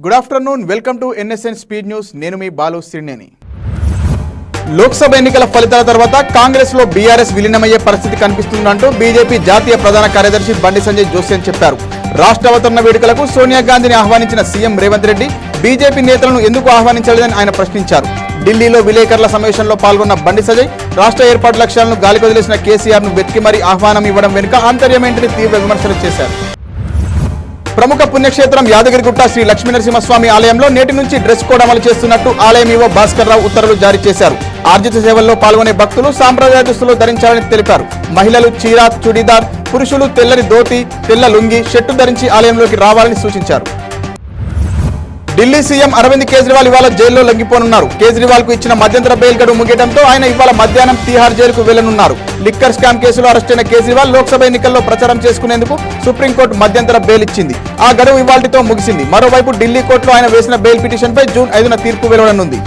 Good afternoon, welcome to NSN speed news. నేను మీ బాలు సిర్నేని. లోక్సభ ఎన్నికల ఫలితాల తర్వాత కాంగ్రెస్ లో బీఆర్ఎస్ విలీనమయ్యే పరిస్థితి కనిపిస్తుందంటూ బీజేపీ జాతీయ ప్రధాన కార్యదర్శి బండి సంజయ్ జోస్యం చెప్పారు. రాష్ట్ర అవతరణ వేడుకలకు సోనియా గాంధీని ఆహ్వానించిన సీఎం రేవంత్ రెడ్డి బీజేపీ నేతలను ఎందుకు ఆహ్వానించలేదని ఆయన ప్రశ్నించారు. ఢిల్లీలో విలేకరుల సమావేశంలో పాల్గొన్న బండి సంజయ్ రాష్ట్ర ఏర్పాటు లక్ష్యాలను గాలికొదిలేసిన కేసీఆర్ ను వెతికి మరీ ఆహ్వానం ఇవ్వడం వెనుక ఆంతర్యమేంటని తీవ్ర విమర్శలు చేశారు. ప్రముఖ పుణ్యక్షేత్రం యాదగిరిగుట్ట శ్రీ లక్ష్మీనరసింహస్వామి ఆలయంలో నేటి నుంచి డ్రెస్ కోడ్ అమలు చేస్తున్నట్టు ఆలయం ఈవో భాస్కర్ రావు ఉత్తర్వులు జారీ చేశారు. ఆర్జిత సేవల్లో పాల్గొనే భక్తులు సాంప్రదాయ దుస్తులు ధరించాలని తెలిపారు. మహిళలు చీర, చుడీదార్, పురుషులు తెల్లని ధోతి, తెల్ల లుంగి, షర్టు ధరించి ఆలయంలోకి రావాలని సూచించారు. ఢిల్లీ సీఎం అరవింద్ కేజ్రీవాల్ ఇవాళ జైల్లో లొంగిపోనున్నారు. కేజ్రీవాల్ కు ఇచ్చిన మధ్యంతర బెయిల్ గడువు ముగియడంతో ఆయన ఇవాళ మధ్యాహ్నం తీహార్ జైలుకు వెళ్లనున్నారు. లిక్కర్ స్కామ్ కేసులో అరెస్టైన కేజ్రీవాల్ లోక్సభ ఎన్నికల్లో ప్రచారం చేసుకునేందుకు సుప్రీంకోర్టు మధ్యంతర బెయిల్ ఇచ్చింది. ఆ గడువు ఇవాళ్టితో ముగిసింది. మరోవైపు ఢిల్లీ కోర్టులో ఆయన వేసిన బెయిల్ పిటిషన్పై జూన్ 5న తీర్పు వెలువడనుంది.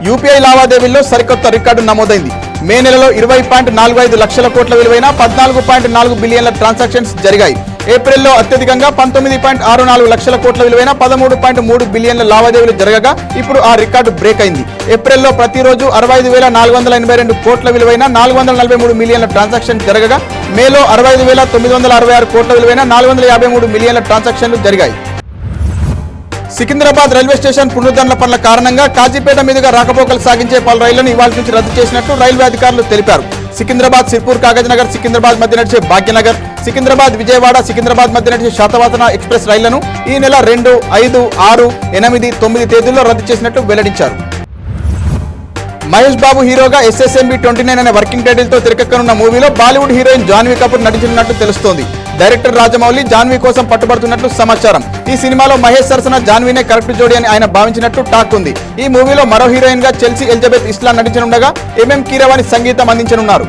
యూపీఐ లావాదేవీల్లో సరికొత్త రికార్డు నమోదైంది. మే నెలలో 20.45 లక్షల కోట్ల విలువైన 14.4 బిలియన్ల ట్రాన్సాక్షన్స్ జరిగాయి. ఏప్రిల్లో అత్యధికంగా 19.64 లక్షల కోట్ల విలువైన 13.3 బిలియన్ల లావాదేవీలు జరగగా ఇప్పుడు ఆ రికార్డు బ్రేక్ అయింది. ఏప్రిల్లో ప్రతిరోజు 65,482 కోట్ల విలువైన 443 మిలియన్ల ట్రాన్సాక్షన్ జరగగా మేలో 65,966 కోట్ల విలువైన 453 మిలియన్ల ట్రాన్సాక్షన్లు జరిగాయి. సికింద్రాబాద్ రైల్వే స్టేషన్ పునరుద్ధరణ పనుల కారణంగా కాజీపేట మీదుగా రాకపోకలు సాగించే పలు రైళ్లను ఇవాళ నుంచి రద్దు చేసినట్టు రైల్వే అధికారులు తెలిపారు. సికింద్రాబాద్ సిర్పూర్ కాగజ్నగర్, సికింద్రాబాద్ మధ్య నడిచే భాగ్యనగర్, సికింద్రాబాద్ విజయవాడ, సికింద్రాబాద్ మధ్య నడిచే శాతవాహన ఎక్స్ప్రెస్ రైళ్లను ఈ నెల 2, 5, 6, 8, 9 తేదీల్లో రద్దు చేసినట్టు వెల్లడించారు. మహేష్ బాబు హీరోగా SSMB 29 అనే వర్కింగ్ టైటిల్ తో తెరకెక్కనున్న మూవీలో బాలీవుడ్ హీరోయిన్ జాన్వీ కపూర్ నటించనున్నట్టు తెలుస్తోంది. డైరెక్టర్ రాజమౌళి జాన్వీ కోసం పట్టుబడుతున్నట్లు సమాచారం. ఈ సినిమాలో మహేష్ సరసన జాన్వీనే కరెక్ట్ జోడీ అని ఆయన భావించినట్టు టాక్ ఉంది. ఈ మూవీలో మరో హీరోయిన్ గా చెల్సీ ఎలిజబెత్ ఇస్లాం నటించనుండగా MM కీరవాణి సంగీతం అందించనున్నారు.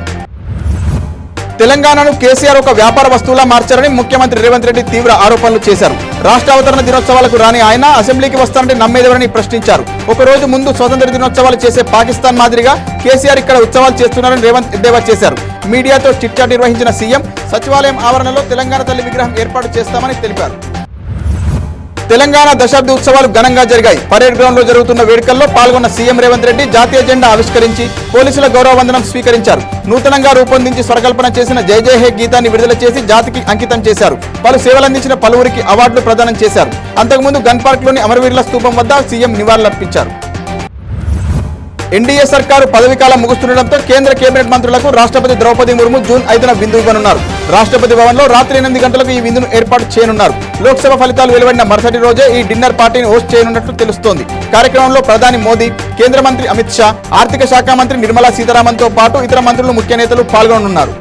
తెలంగాణను కేసీఆర్ ఒక వ్యాపార వస్తువులా మార్చారని ముఖ్యమంత్రి రేవంత్ రెడ్డి తీవ్ర ఆరోపణలు చేశారు. రాష్ట్ర అవతరణ దినోత్సవాలకు రాని ఆయన అసెంబ్లీకి వస్తారంటే నమ్మేదెవరని ప్రశ్నించారు. ఒకరోజు ముందు స్వతంత్ర దినోత్సవాలు చేసే పాకిస్తాన్ మాదిరిగా కేసీఆర్ ఇక్కడ ఉత్సవాలు చేస్తున్నారని రేవంత్ ఎద్దేవా చేశారు. మీడియాతో చిట్చాట్ నిర్వహించిన సీఎం సచివాలయం ఆవరణలో తెలంగాణ తల్లి విగ్రహం ఏర్పాటు చేస్తామని తెలిపారు. తెలంగాణ దశాబ్ది ఉత్సవాలు ఘనంగా జరిగాయి. పరేడ్ గ్రౌండ్ లో జరుగుతున్న వేడుకల్లో పాల్గొన్న సీఎం రేవంత్ రెడ్డి జాతీయ జెండా ఆవిష్కరించి పోలీసుల గౌరవ వందనం స్వీకరించారు. నూతనంగా రూపొందించి స్వరకల్పన చేసిన జై జై హే గీతాన్ని విడుదల చేసి జాతికి అంకితం చేశారు. పలు సేవలందించిన పలువురికి అవార్డులు ప్రదానం చేశారు. అంతకుముందు గన్ పార్క్ లోని అమరవీరుల స్తూపం వద్ద సీఎం నివాళులర్పించారు. ఎన్డీఏ సర్కారు పదవీకాలం ముగుస్తుండటంతో కేంద్ర కేబినెట్ మంత్రులకు రాష్ట్రపతి ద్రౌపది ముర్ము జూన్ 5న విందు ఇవ్వనున్నారు. రాష్ట్రపతి భవన్లో రాత్రి 8 గంటలకు ఈ విందును ఏర్పాటు చేయనున్నారు. లోక్సభ ఫలితాలు వెలువడిన మరుసటి రోజే ఈ డిన్నర్ పార్టీని హోస్ట్ చేయనున్నట్లు తెలుస్తోంది. కార్యక్రమంలో ప్రధాని మోదీ, కేంద్ర మంత్రి అమిత్ షా, ఆర్థిక శాఖ మంత్రి నిర్మలా సీతారామన్తో పాటు ఇతర మంత్రులు, ముఖ్య నేతలు పాల్గొనున్నారు.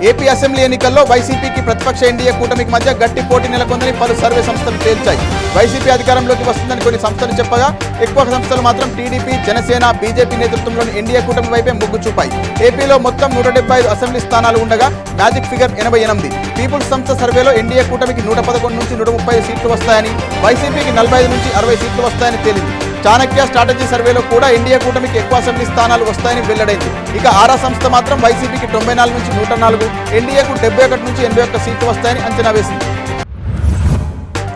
ఏపీ అసెంబ్లీ ఎన్నికల్లో వైసీపీకి ప్రతిపక్ష ఎన్డీఏ కూటమికి మధ్య గట్టి పోటీ నెలకొందని పలు సర్వే సంస్థలు తేల్చాయి. వైసీపీ అధికారంలోకి వస్తుందని కొన్ని సంస్థలు చెప్పగా ఎక్కువ సంస్థలు మాత్రం టీడీపీ, జనసేన, బీజేపీ నేతృత్వంలోని ఎన్డీఏ కూటమి వైపే మొగ్గు చూపాయి. ఏపీలో మొత్తం 175 అసెంబ్లీ స్థానాలు ఉండగా మ్యాజిక్ ఫిగర్ 88. పీపుల్స్ సంస్థ సర్వేలో ఎన్డీఏ కూటమికి 111 నుంచి 130 సీట్లు వస్తాయని, వైసీపీకి 45 నుంచి 60 సీట్లు వస్తాయని తేలింది. చాణక్య స్ట్రాటజీ సర్వేలో కూడా ఎన్డీఏ కూటమికి ఎక్కువ అసెంబ్లీ స్థానాలు వస్తాయని వెల్లడైంది. ఇక ఆరా సంస్థ మాత్రం వైసీపీకి 94 నుంచి 104, ఎన్డీఏకు 71 నుంచి 81 సీట్లు వస్తాయని అంచనా వేసింది.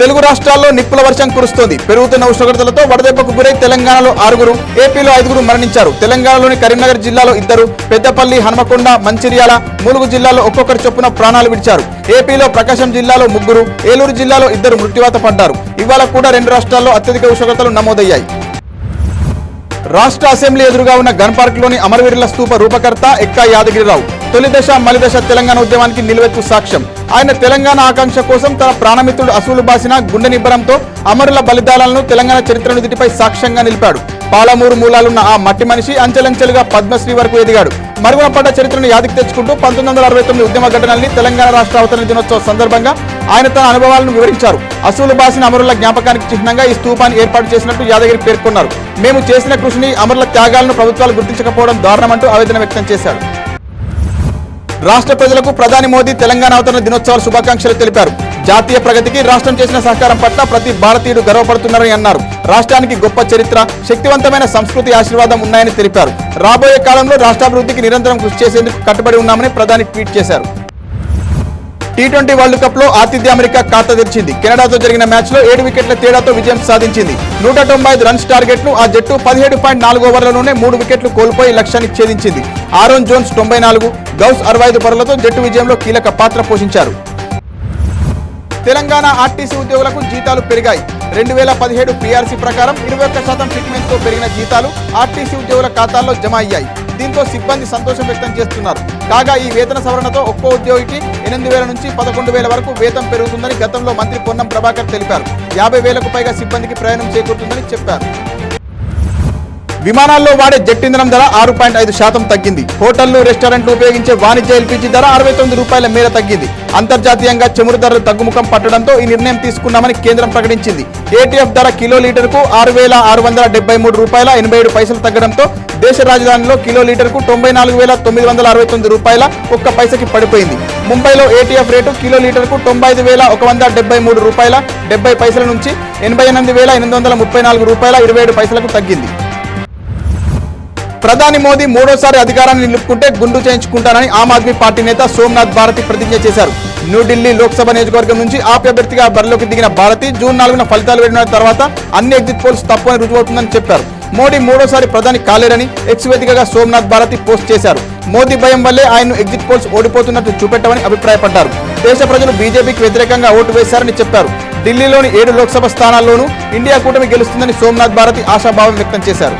తెలుగు రాష్ట్రాల్లో నిప్పుల వర్షం కురుస్తోంది. పెరుగుతున్న ఉష్ణోగ్రతలతో వడదెబ్బకు గురై తెలంగాణలో 6, ఏపీలో 5 మరణించారు. తెలంగాణలోని కరీంనగర్ జిల్లాలో 2, పెద్దపల్లి, హన్మకొండ, మంచిర్యాల, ములుగు జిల్లాలో ఒక్కొక్కరి చొప్పున ప్రాణాలు విడిచారు. ఏపీలో ప్రకాశం జిల్లాలో 3, ఏలూరు జిల్లాలో 2 మృత్యువాత పడ్డారు. ఇవాళ కూడా 2 రాష్ట్రాల్లో అత్యధిక ఉష్ణోగ్రతలు నమోదయ్యాయి. రాష్ట్ర అసెంబ్లీ ఎదురుగా ఉన్న గన్ పార్క్ లోని అమరవీరుల స్తూప రూపకర్త ఎక్కా యాదగిరిరావు తొలి దశ మలిదశ తెలంగాణ ఉద్యమానికి నిలువెత్తు సాక్ష్యం. ఆయన తెలంగాణ ఆకాంక్ష కోసం తన ప్రాణమిత్రుడు అసూలు బాసిన గుండె నిబ్బరంతో అమరుల బలిదానాలను తెలంగాణ చరిత్ర నుదిటిపై సాక్ష్యంగా నిలిపాడు. పాలమూరు మూలాలున్న ఆ మట్టి మనిషి అంచెలంచెలుగా పద్మశ్రీ వరకు ఎదిగాడు. మరుగున పడ్డ చరిత్రను యాదికి తెచ్చుకుంటూ 1969 ఉద్యమ ఘటనల్ని తెలంగాణ రాష్ట్ర అవతరణ దినోత్సవ సందర్భంగా ఆయన తన అనుభవాలను వివరించారు. అసూలు బాసిన అమరుల జ్ఞాపకానికి చిహ్నంగా ఈ స్తూపాన్ని ఏర్పాటు చేసినట్టు యాదగిరి పేర్కొన్నారు. మేము చేసిన కృషిని, అమరుల త్యాగాలను ప్రభుత్వాలు గుర్తించకపోవడం దారుణమంటూ ఆవేదన వ్యక్తం చేశారు. రాష్ట్ర ప్రజలకు ప్రధాని మోదీ తెలంగాణ అవతరణ దినోత్సవాల శుభాకాంక్షలు తెలిపారు. జాతీయ ప్రగతికి రాష్ట్రం చేసిన సహకారం పట్ల ప్రతి భారతీయుడు గర్వపడుతున్నారని అన్నారు. రాష్ట్రానికి గొప్ప చరిత్ర, శక్తివంతమైన సంస్కృతి ఆశీర్వాదం ఉన్నాయని తెలిపారు. రాబోయే కాలంలో రాష్ట్రాభివృద్ధికి నిరంతరం కృషి చేసేందుకు కట్టుబడి ఉన్నామని ప్రధాని ట్వీట్ చేశారు. టీ20 వరల్డ్ కప్ లో ఆతిథ్య అమెరికా ఖాతా తెరిచింది. కెనడాతో జరిగిన మ్యాచ్ లో 7 వికెట్ల తేడాతో విజయం సాధించింది. 195 రన్స్ టార్గెట్ ను ఆ జట్టు 17.4 ఓవర్లలోనే 3 వికెట్లు కోల్పోయి లక్ష్యాన్ని ఛేదించింది. ఆరోన్ జోన్స్ 94, గౌస్ 65 పరుగులతో జట్టు విజయంలో కీలక పాత్ర పోషించారు. తెలంగాణ ఆర్టీసీ ఉద్యోగులకు జీతాలు పెరిగాయి. 2017 పీఆర్సీ ప్రకారం 21% ఫిట్మెంట్ తో పెరిగిన జీతాలు ఆర్టీసీ ఉద్యోగుల ఖాతాల్లో జమ అయ్యాయి. దీంతో సిబ్బంది సంతోషం వ్యక్తం చేస్తున్నారు. కాగా ఈ వేతన సవరణతో ఒక్కో ఉద్యోగికి 8,000 నుంచి 11,000 వరకు వేతనం పెరుగుతుందని గతంలో మంత్రి పొన్నం ప్రభాకర్ తెలిపారు. 50,000కు పైగా సిబ్బందికి ప్రయాణం చేకూరుతుందని చెప్పారు. విమానాల్లో వాడే జెట్ ఇంధనం ధర 6.5% తగ్గింది. హోటళ్లు, రెస్టారెంట్లు ఉపయోగించే వాణిజ్య ఎల్పీజీ ధర 69 రూపాయల మేర తగ్గింది. అంతర్జాతీయంగా చమురు ధరలు తగ్గుముఖం పట్టడంతో ఈ నిర్ణయం తీసుకున్నామని కేంద్రం ప్రకటించింది. ఏటీఎఫ్ ధర కిలో లీటర్కు 6,673 రూపాయల 87 పైసలు తగ్గడంతో దేశ రాజధానిలో కిలో లీటర్కు 94,969 రూపాయల 1 పైసకి పడిపోయింది. ముంబైలో ఏటీఎఫ్ రేటు కిలో లీటర్కు 95,173 రూపాయల 70 పైసల నుంచి 88,834 రూపాయల 27 పైసలకు తగ్గింది. ప్రధాని మోదీ మూడోసారి అధికారాన్ని నిలుపుకుంటే గుండు చేయించుకుంటానని ఆమ్ ఆద్మీ పార్టీ నేత సోమనాథ్ భారతి ప్రతిజ్ఞ చేశారు. న్యూఢిల్లీ లోక్సభ నియోజకవర్గం నుంచి ఆప్ అభ్యర్థిగా బరిలోకి దిగిన భారతి జూన్ 4న ఫలితాలు వెళ్లిన తర్వాత అన్ని ఎగ్జిట్ పోల్స్ తప్పు అని రుజువవుతుందని చెప్పారు. మోడీ మూడోసారి ప్రధాని కాలేరని ఎక్స్ వేదికగా సోమనాథ్ భారతి పోస్ట్ చేశారు. మోదీ భయం వల్లే ఆయన్ను ఎగ్జిట్ పోల్స్ ఓడిపోతున్నట్టు చూపెట్టమని అభిప్రాయపడ్డారు. దేశ ప్రజలు బీజేపీకి వ్యతిరేకంగా ఓటు వేశారని చెప్పారు. ఢిల్లీలోని 7 లోక్సభ స్థానాల్లోనూ ఇండియా కూటమి గెలుస్తుందని సోమనాథ్ భారతి ఆశాభావం వ్యక్తం చేశారు.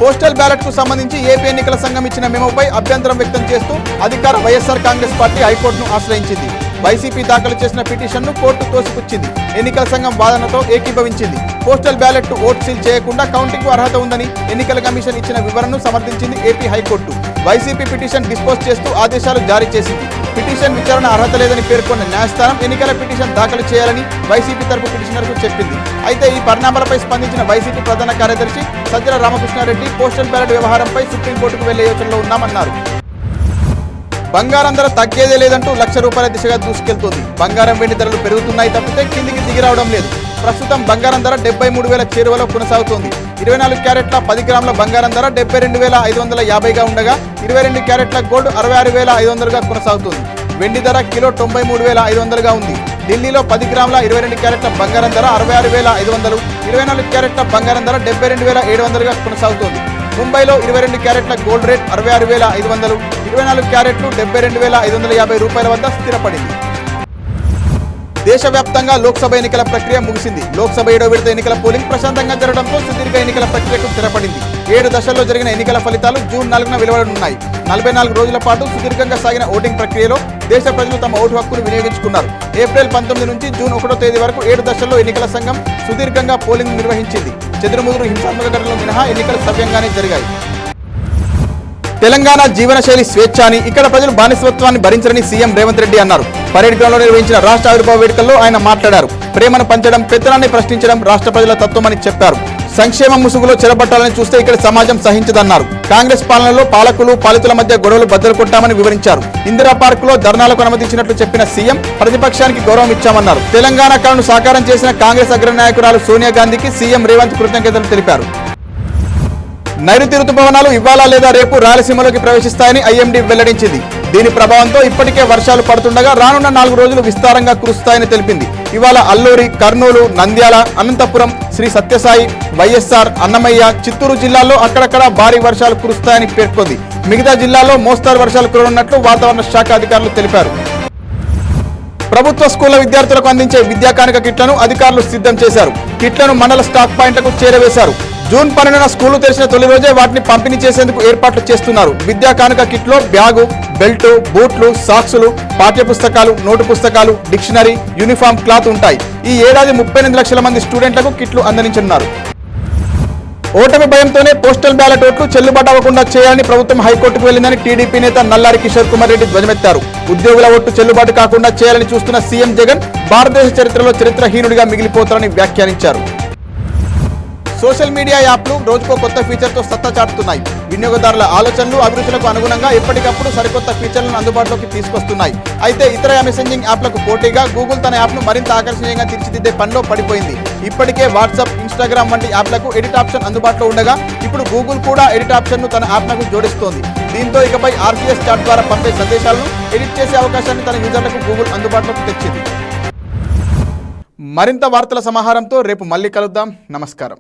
పోస్టల్ బ్యాలెట్ కు సంబంధించి ఏపీ ఎన్నికల సంఘం ఇచ్చిన మెమోపై అభ్యంతరం వ్యక్తం చేస్తూ అధికార వైఎస్ఆర్ కాంగ్రెస్ పార్టీ హైకోర్టును ఆశ్రయించింది. వైసీపీ దాఖలు చేసిన పిటిషన్ను కోర్టు తోసిపుచ్చింది. ఎన్నికల సంఘం వాదనతో ఏకీభవించింది. పోస్టల్ బ్యాలెట్ ఓట్ సీల్ చేయకుండా కౌంటింగ్ కు అర్హత ఉందని ఎన్నికల కమిషన్ ఇచ్చిన వివరణను సమర్థించింది AP high court. YCP petition dispose చేస్తూ ఆదేశాలు జారీ చేసింది. పిటిషన్ విచారణ అర్హత లేదని పేర్కొన్న న్యాయస్థానం ఎన్నికల పిటిషన్ దాఖలు చేయాలని వైసీపీ తరపు పిటిషనర్కు చెప్పింది. అయితే ఈ పరిణామాలపై స్పందించిన వైసీపీ ప్రధాన కార్యదర్శి సజ్జల రామకృష్ణారెడ్డి పోస్టల్ బ్యాలెట్ వ్యవహారంపై సుప్రీంకోర్టుకు వెళ్లే యోచనలో ఉన్నామన్నారు. బంగారం ధర తగ్గేదే లేదంటూ ₹1,00,000 దిశగా దూసుకెళ్తోంది. బంగారం, వెండి ధరలు పెరుగుతున్నాయి తప్పితే కిందికి దిగిరావడం లేదు. ప్రస్తుతం బంగారం ధర 73,000 చేరువలో కొనసాగుతోంది. 24 క్యారెట్ల 10 గ్రాముల బంగారం ధర 72,550గా ఉండగా 22 క్యారెట్ల గోల్డ్ 66,500గా కొనసాగుతుంది. వెండి ధర కిలో 93,500గా ఉంది. ఢిల్లీలో 10 గ్రాముల 22 క్యారెట్ల బంగారం ధర 66,500, 24 క్యారెట్ల బంగారం ధర 72,700గా కొనసాగుతోంది. ముంబైలో 22 క్యారెట్ల గోల్డ్ రేట్ 66,500, 24 క్యారెట్లు 72,550 రూపాయల వద్ద స్థిరపడింది. దేశవ్యాప్తంగా లోక్సభ ఎన్నికల ప్రక్రియ ముగిసింది. లోక్సభ 7వ విడత ఎన్నికల పోలింగ్ ప్రశాంతంగా జరగడంతో సుదీర్ఘ ఎన్నికల ప్రక్రియకు స్థిరపడింది. 7 దశల్లో జరిగిన ఎన్నికల ఫలితాలు జూన్ 4న వెలువడనున్నాయి. 44 రోజుల పాటు సుదీర్ఘంగా సాగిన ఓటింగ్ ప్రక్రియలో దేశ ప్రజలు తమ ఓటు హక్కును వినియోగించుకున్నారు. ఏప్రిల్ 19 నుంచి జూన్ 1వ తేదీ వరకు 7 దశల్లో ఎన్నికల సంఘం సుదీర్ఘంగా పోలింగ్ నిర్వహించింది. చెదురుముదురు హింసాత్మక ఘటనలు మినహా ఎన్నికలు సవ్యంగానే జరిగాయి. తెలంగాణ జీవనశైలి స్వేచ్ఛ అని, ఇక్కడ ప్రజలు బానిసత్వాన్ని భరించరని సీఎం రేవంత్ రెడ్డి అన్నారు. పరేడ్ గ్రౌండ్ లో నిర్వహించిన రాష్ట్ర ఆవిర్భావ వేడుకల్లో ఆయన మాట్లాడారు. ప్రేమను పంచడం, పెత్తనాన్ని ప్రశ్నించడం రాష్ట్ర ప్రజల తత్వమని చెప్పారు. సంక్షేమ ముసుగులో చెరబట్టాలని చూస్తే ఇక్కడ సమాజం సహించదన్నారు. కాంగ్రెస్ పాలనలో పాలకులు, పాలితుల మధ్య గొడవలు బద్దలు కొట్టామని వివరించారు. ఇందిరా పార్క్ లో ధర్నాలకు అనుమతించినట్లు చెప్పిన సీఎం ప్రతిపక్షానికి గౌరవం ఇచ్చామన్నారు. తెలంగాణ కళను సాకారం చేసిన కాంగ్రెస్ అగ్రనాయకురాలు సోనియా గాంధీకి సీఎం రేవంత్ కృతజ్ఞతలు తెలిపారు. నైరుతి రుతుపవనాలు ఇవాళ లేదా రేపు రాయలసీమలోకి ప్రవేశిస్తాయని ఐఎండీ వెల్లడించింది. దీని ప్రభావంతో ఇప్పటికే వర్షాలు పడుతుండగా రానున్న 4 రోజులు విస్తారంగా కురుస్తాయని తెలిపింది. ఇవాళ అల్లూరి, కర్నూలు, నంద్యాల, అనంతపురం, శ్రీ సత్యసాయి, వైఎస్ఆర్, అన్నమయ్య, చిత్తూరు జిల్లాల్లో అక్కడక్కడ భారీ వర్షాలు కురుస్తాయని పేర్కొంది. మిగతా జిల్లాల్లో మోస్తారు వర్షాలు కురవనున్నట్లు వాతావరణ శాఖ అధికారులు తెలిపారు. ప్రభుత్వ స్కూళ్ల విద్యార్థులకు అందించే విద్యా కానుక కిట్లను అధికారులు సిద్ధం చేశారు. కిట్లను మండల స్టాక్ పాయింట్లకు చేరవేశారు. జూన్ 12న స్కూళ్లు తెరిచిన తొలి రోజే వాటిని పంపిణీ చేసేందుకు ఏర్పాట్లు చేస్తున్నారు. విద్యా కానుక కిట్లో బ్యాగు, బెల్టు, బూట్లు, సాక్సులు, పాఠ్య పుస్తకాలు, నోటు పుస్తకాలు, డిక్షనరీ, యూనిఫామ్ క్లాత్ ఉంటాయి. ఈ ఏడాది 38 లక్షల మంది స్టూడెంట్లకు కిట్లు అందించనున్నారు. ఓటమి భయంతోనే పోస్టల్ బ్యాలెట్ ఓట్లు చెల్లుబాటు అవ్వకుండా చేయాలని ప్రభుత్వం హైకోర్టుకు వెళ్లిందని టీడీపీ నేత నల్లారి కిషోర్ కుమార్ రెడ్డి ధ్వజమెత్తారు. ఉద్యోగుల ఓట్లు చెల్లుబాటు కాకుండా చేయాలని చూస్తున్న సీఎం జగన్ భారతదేశ చరిత్రలో చరిత్రహీనుడిగా మిగిలిపోతారని వ్యాఖ్యానించారు. సోషల్ మీడియా యాప్లు రోజుకో కొత్త ఫీచర్తో సత్తా చాటుతున్నాయి. వినియోగదారుల ఆలోచనలు, అభిరుచులకు అనుగుణంగా ఎప్పటికప్పుడు సరికొత్త ఫీచర్లను అందుబాటులోకి తీసుకొస్తున్నాయి. అయితే ఇతర మెసెంజింగ్ యాప్లకు పోటీగా గూగుల్ తన యాప్ను మరింత ఆకర్షణీయంగా తీర్చిదిద్దే పనిలో పడిపోయింది. ఇప్పటికే వాట్సాప్, ఇన్స్టాగ్రామ్ వంటి యాప్లకు ఎడిట్ ఆప్షన్ అందుబాటులో ఉండగా ఇప్పుడు గూగుల్ కూడా ఎడిట్ ఆప్షన్ను తన యాప్లకు జోడిస్తోంది. దీంతో ఇకపై RCS చాట్ ద్వారా పంపే సందేశాలను ఎడిట్ చేసే అవకాశాన్ని తన యూజర్లకు గూగుల్ అందుబాటులోకి తెచ్చింది. మరింత వార్తల సమాహారంతో రేపు మళ్ళీ కలుద్దాం. నమస్కారం.